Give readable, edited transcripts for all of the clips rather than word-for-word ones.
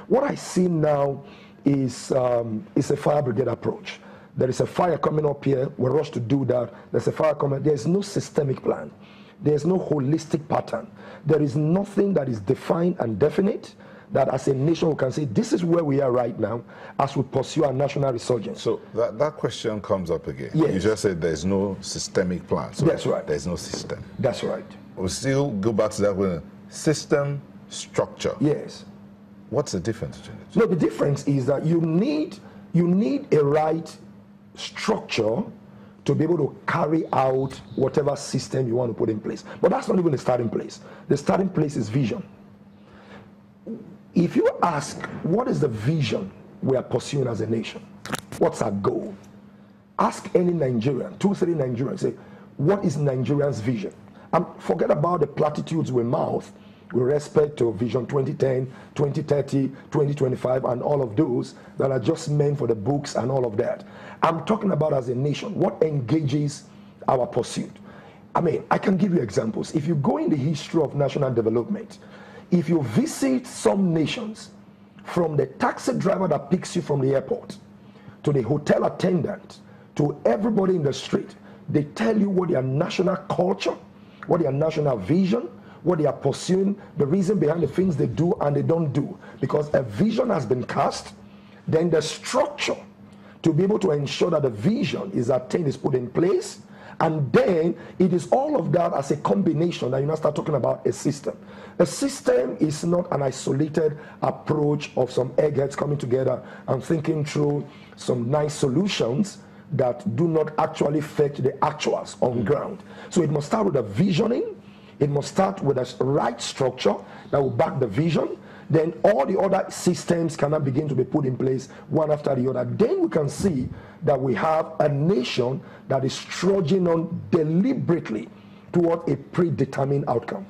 What I see now is a fire brigade approach. There is a fire coming up here, we rush to do that. There's a fire coming, there's no systemic plan. There's no holistic pattern. There is nothing that is defined and definite that as a nation we can say, this is where we are right now as we pursue our national resurgence. So that question comes up again. Yes. You just said there's no systemic plan. So that's right. There's no system. That's right. We'll still go back to that one. System, structure. Yes. What's the difference between the two? No, the difference is that you need a right structure to be able to carry out whatever system you want to put in place. But that's not even the starting place. The starting place is vision. If you ask, what is the vision we are pursuing as a nation? What's our goal? Ask any Nigerian, 2-3 Nigerians, say, what is Nigeria's vision? Forget about the platitudes we mouth with respect to Vision 2010, 2030, 2025, and all of those that are just meant for the books and all of that. I'm talking about as a nation, what engages our pursuit. I mean, I can give you examples. If you go in the history of national development, if you visit some nations, from the taxi driver that picks you from the airport, to the hotel attendant, to everybody in the street, they tell you what their national culture, what their national vision, what they are pursuing, the reason behind the things they do and they don't do. Because a vision has been cast, then the structure to be able to ensure that the vision is attained is put in place, and then it is all of that as a combination that you now start talking about a system. A system is not an isolated approach of some eggheads coming together and thinking through some nice solutions that do not actually affect the actuals on ground. So it must start with a visioning. It must start with a right structure that will back the vision. Then all the other systems can now begin to be put in place one after the other. Then we can see that we have a nation that is trudging on deliberately toward a predetermined outcome.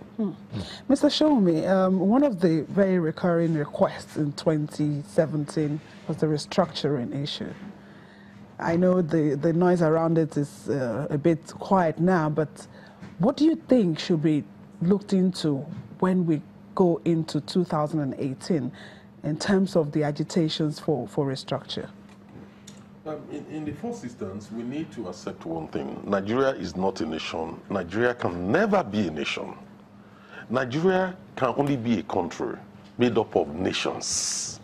Mr. Shomi, one of the very recurring requests in 2017 was the restructuring issue. I know the noise around it is a bit quiet now, but what do you think should be looked into when we go into 2018 in terms of the agitations for restructure? In the first instance, we need to accept one thing. Nigeria is not a nation. Nigeria can never be a nation. Nigeria can only be a country made up of nations.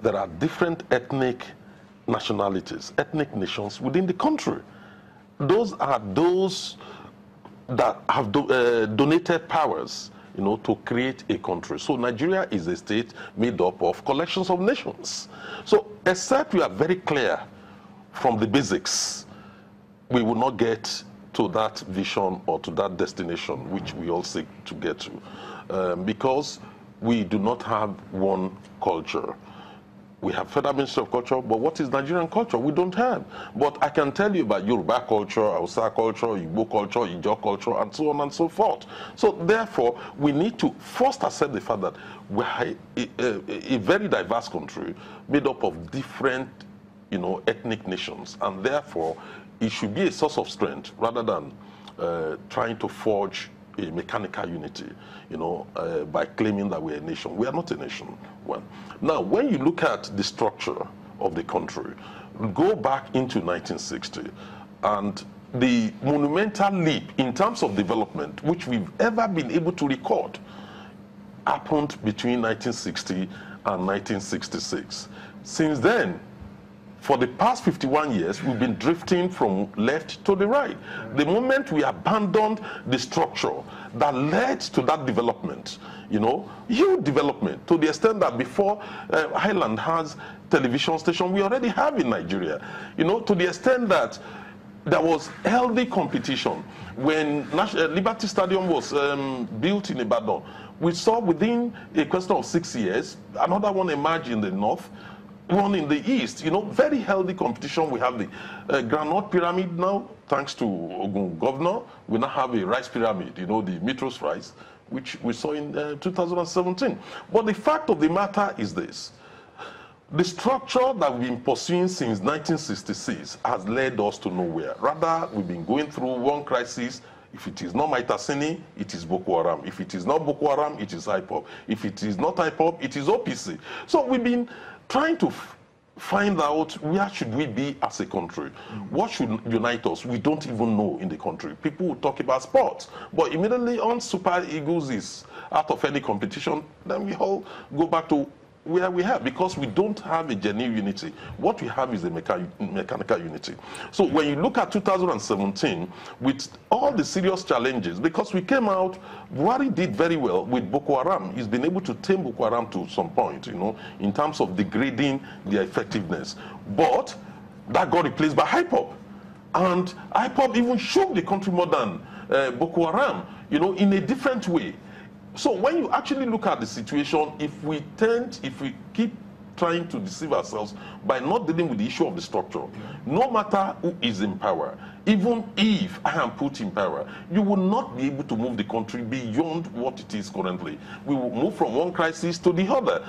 There are different ethnic nationalities, ethnic nations within the country. Those are those that have donated powers, to create a country. So Nigeria is a state made up of collections of nations. So except we are very clear from the basics, we will not get to that vision or to that destination which we all seek to get to, because we do not have one culture. We have Federal Ministry of Culture, but what is Nigerian culture? We don't have. But I can tell you about Yoruba culture, Hausa culture, Igbo culture, Ijaw culture, and so on and so forth. So therefore, we need to first accept the fact that we are a very diverse country made up of different, ethnic nations, and therefore, it should be a source of strength rather than trying to forge a mechanical unity, by claiming that we're a nation. We are not a nation. One. Now, when you look at the structure of the country, go back into 1960, and the monumental leap in terms of development, which we've ever been able to record, happened between 1960 and 1966. Since then, for the past 51 years, we've been drifting from left to the right. The moment we abandoned the structure that led to that development, huge development, to the extent that before Highland has television station, we already have in Nigeria, to the extent that there was healthy competition. When Liberty Stadium was built in Ibadan, we saw within a question of 6 years, another one emerged in the north, one in the east, very healthy competition. We have the Granite Pyramid now, thanks to Ogun Governor. We now have a rice pyramid, the Mitros rice, which we saw in 2017. But the fact of the matter is this. The structure that we've been pursuing since 1966 has led us to nowhere. Rather, we've been going through one crisis If it is not Maitasini, it is Boko Haram. If it is not Boko Haram, it is IPOB. If it is not IPOB, it is OPC. So we've been trying to find out where should we be as a country. What should unite us? We don't even know in the country. People will talk about sports, but immediately on Super Eagles is out of any competition, then we all go back to where we have, because we don't have a genuine unity. What we have is a mechanical unity. So when you look at 2017, with all the serious challenges, because we came out, Buhari did very well with Boko Haram. He's been able to tame Boko Haram to some point, you know, in terms of degrading their effectiveness. But that got replaced by IPOB. And IPOB even shook the country more than Boko Haram, you know, in a different way. So when you actually look at the situation, if we keep trying to deceive ourselves by not dealing with the issue of the structure, no matter who is in power, even if I am put in power, you will not be able to move the country beyond what it is currently. We will move from one crisis to the other.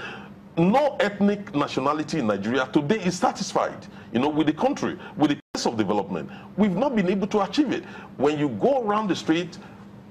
No ethnic nationality in Nigeria today is satisfied, you know, with the country, with the pace of development. We've not been able to achieve it. When you go around the street,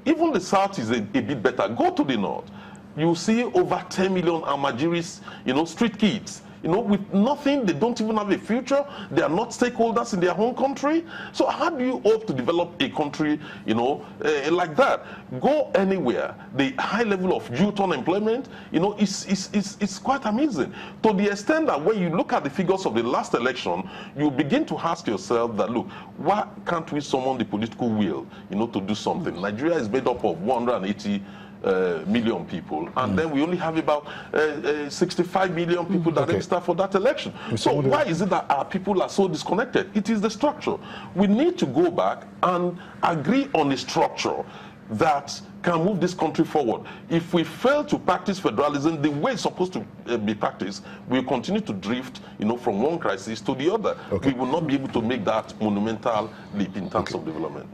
even the south is a bit better. Go to the north. You see over 10 million Almajiris, you know, street kids, you know, with nothing. They don't even have a future. They are not stakeholders in their home country. So how do you hope to develop a country, you know, like that? Go anywhere. The high level of youth unemployment, you know, is quite amazing. To the extent that when you look at the figures of the last election, you begin to ask yourself that, look, why can't we summon the political will, you know, to do something? Nigeria is made up of 180 million people, and then we only have about 65 million people that register for that election. So why is it that our people are so disconnected? It is the structure. We need to go back and agree on a structure that can move this country forward. If we fail to practice federalism the way it's supposed to be practiced, we'll continue to drift, you know, from one crisis to the other. We will not be able to make that monumental leap in terms of development.